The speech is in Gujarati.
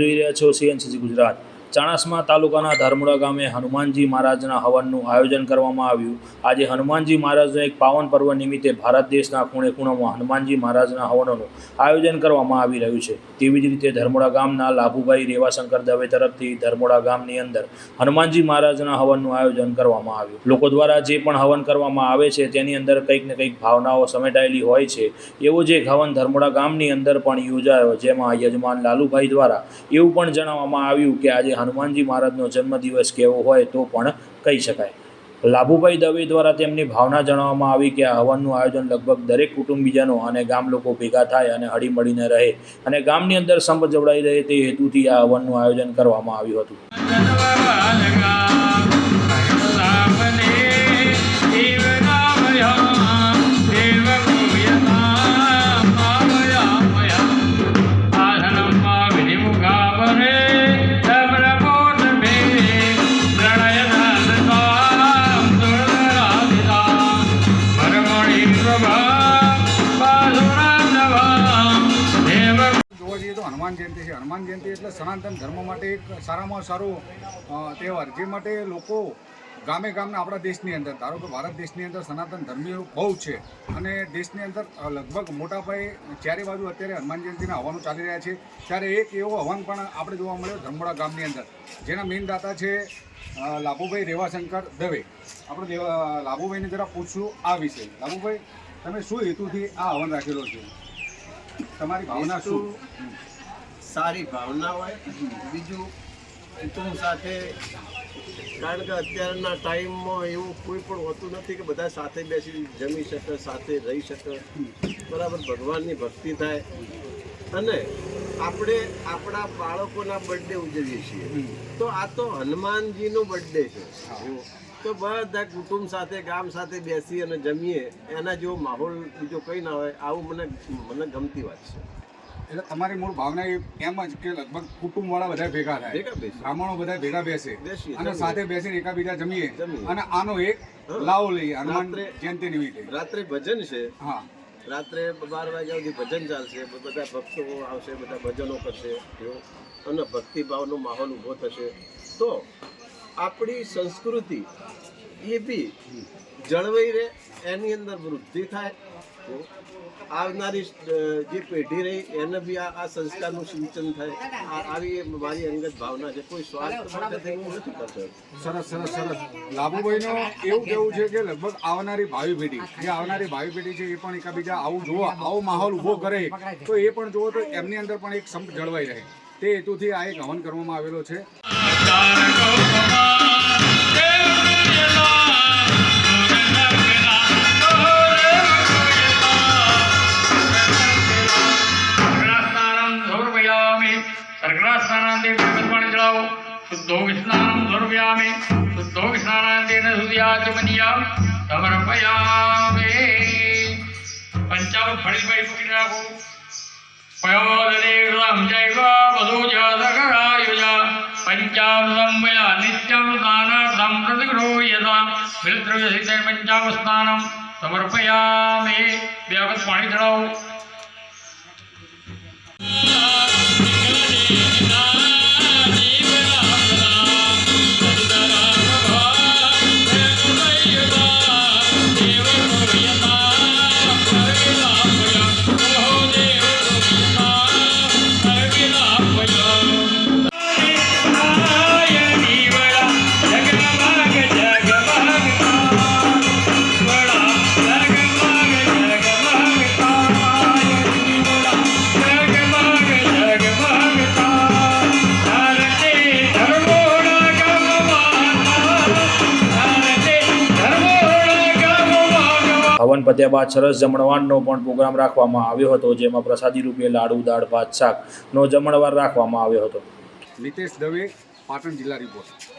જોઈ રહ્યા છો CNCC ગુજરાત। ચાણસ્મા તાલુકાના ધર્મોડા ગામે હનુમાનજી મહારાજના હવનનું આયોજન કરવામાં આવ્યું। આજે હનુમાનજી મહારાજના એક પાવન પર્વ નિમિત્તે ભારત દેશના ખૂણે ખૂણામાં હનુમાનજી મહારાજના હવનનું આયોજન કરવામાં આવી રહ્યું છે। તેવી જ રીતે ધર્મોડા ગામના લાભુભાઈ રેવાશંકર દવે તરફથી ધર્મોડા ગામની અંદર હનુમાનજી મહારાજના હવનનું આયોજન કરવામાં આવ્યું। લોકો દ્વારા જે પણ હવન કરવામાં આવે છે તેની અંદર કંઈક ને કંઈક ભાવનાઓ સમેટાયેલી હોય છે। એવો જ એક હવન ધર્મોડા ગામની અંદર પણ યોજાયો, જેમાં યજમાન લાલુભાઈ દ્વારા એવું પણ જણાવવામાં આવ્યું કે આજે હનુમાનજી મહારાજનો જન્મદિવસ કેવો હોય તો પણ કહી શકાય। લાભુભાઈ દવે દ્વારા તેમની ભાવના જણાવવામાં આવી કે આ હવનનું આયોજન લગભગ દરેક કુટુંબીજનો અને ગામ લોકો ભેગા થાય અને હળીમળીને રહે અને ગામની અંદર સંપ જળવાઈ રહે તે હેતુથી આ હવનનું આયોજન કરવામાં આવ્યું હતું। હનુમાન જયંતિ છે। હનુમાન જયંતિ એટલે સનાતન ધર્મ માટે એક સારામાં સારો તહેવાર, જે માટે લોકો ગામે ગામના આપણા દેશની અંદર, ધારો કે ભારત દેશની અંદર સનાતન ધર્મીઓ બહુ છે અને દેશની અંદર લગભગ મોટા પાયે ચારે બાજુ અત્યારે હનુમાન જયંતિના હવાનો ચાલી રહ્યા છે। ત્યારે એક એવો હવન પણ આપણે જોવા મળ્યો ધર્મોડા ગામની અંદર, જેના મેઇન દાતા છે લાભુભાઈ રેવાશંકર દવે। આપણે લાભુભાઈને જરા પૂછશું આ વિશે। લાભુભાઈ, તમે શું હેતુથી આ હવન રાખેલો છે? તમારી ભાવના શું? સારી ભાવના હોય, બીજું કુટુંબ સાથે, કારણ કે અત્યારના ટાઈમમાં એવું કોઈ પણ હોતું નથી કે બધા સાથે બેસી જમી શકે, સાથે રહી શકે, બરાબર ભગવાનની ભક્તિ થાય। અને આપણે આપણા બાળકોના બર્થડે ઉજવીએ છીએ, તો આ તો હનુમાનજીનો બર્થડે છે, તો બધા કુટુંબ સાથે ગામ સાથે બેસી અને જમીએ, એના જેવો માહોલ બીજો કંઈ ના હોય। આવું મને ગમતી વાત છે। એટલે તમારી મૂળ ભાવના એમ જ કે લગભગ કુટુંબવાળા બધા ભેગા થાય, બ્રાહ્મણો બધા ભેગા બેસે અને સાથે બેસીને એકાબીજા જમીએ અને આનો એક લાવો લઈએ હનુમાન જયંતિ નિમિત્તે। રાત્રે ભજન છે, હા, રાત્રે 12 વાગ્યા સુધી ભજન ચાલશે, બધા ભક્તો આવશે, બધા ભજનો કરશે અને ભક્તિભાવનો માહોલ ઊભો થશે। તો આપણી સંસ્કૃતિ એ બી જળવાઈ રહે, એની અંદર વૃદ્ધિ થાય, આવનારી જે પેઢી રહી એને બી આ સંસ્કારનું સિંચન થાય। આવી મારી અંગત ભાવના છે, કોઈ સ્વાર્થ માટે હું નથી કરતો। સરસ સરસ સરસ। લાભુભાઈનો એવું કહેવું છે કે લગભગ આવનારી ભાવિ પેઢી છે એ પણ એકાબીજા આવું જોવા, આવો માહોલ ઊભો કરે તો એ પણ જોવો તો એમની અંદર પણ એક સંપ જળવાઈ રહે, તે હેતુથી આ એક હવન કરવામાં આવેલો છે। शुद्धो स्नानं समर्पयामि, शुद्धो स्नानान्तेन सूर्याचमनीयां समर्पयामि। पंचामृत फलित भाई पकड़ी राखो। पयोददेवं जैव वधूजसकरायुज पंचामृतं मया नित्यं स्नानार्थं प्रतिगृह्यतां मिलद्रव्यसहितं पंचामृत स्नानं समर्पयामि। व्यापक पाणी चढ़ाओ। હવન પત્યા બાદ સરસ જમણવારનો પણ પ્રોગ્રામ રાખવામાં આવ્યો હતો, જેમાં પ્રસાદી રૂપે લાડુ, દાળ, ભાત, શાકનો જમણવાર રાખવામાં આવ્યો હતો। નિતેશ દવે, પાટણ જિલ્લા રિપોર્ટ।